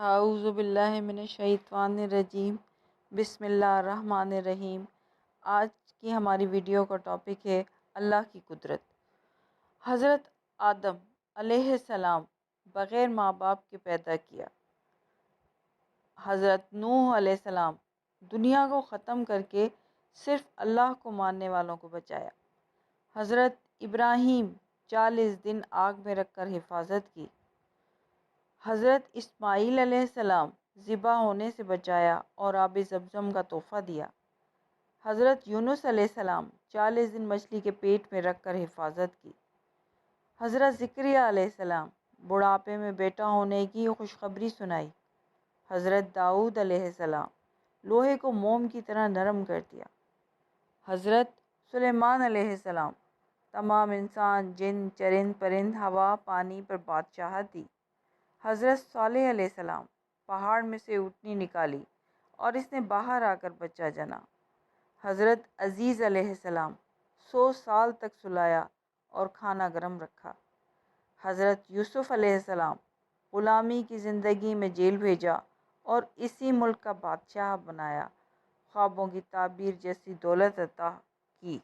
اعوذ باللہ من الشیطان الرجیم۔ بسم اللہ الرحمن الرحیم۔ آج کی ہماری ویڈیو کا ٹاپک ہے اللہ کی قدرت۔ حضرت آدم علیہ السلام بغیر ماں باپ کے پیدا کیا۔ حضرت نوح علیہ السلام دنیا کو ختم کر کے صرف اللہ کو ماننے والوں کو بچایا۔ حضرت ابراہیم 40 دن آگ میں رکھ کر حفاظت کی۔ حضرت اسماعیل علیہ السلام ذبح ہونے سے بچایا اور آب زمزم کا تحفہ دیا۔ حضرت یونس علیہ السلام 40 دن مچھلی کے پیٹ میں رکھ کر حفاظت کی۔ حضرت زکریا علیہ السلام بڑھاپے میں بیٹا ہونے کی خوشخبری سنائی۔ حضرت داؤد علیہ السلام لوہے کو موم کی طرح نرم کر دیا۔ حضرت سلیمان علیہ السلام تمام انسان، جن، چرند، پرند، ہوا، پانی پر بادشاہت دی۔ حضرت صالح علیہ السلام پہاڑ میں سے اونٹنی نکالی اور اس نے باہر آ کر بچہ جنا۔ حضرت عزیز علیہ السلام 100 سال تک سلایا اور کھانا گرم رکھا۔ حضرت یوسف علیہ السلام غلامی کی زندگی میں جیل بھیجا اور اسی ملک کا بادشاہ بنایا، خوابوں کی تعبیر جیسی دولت عطا کی۔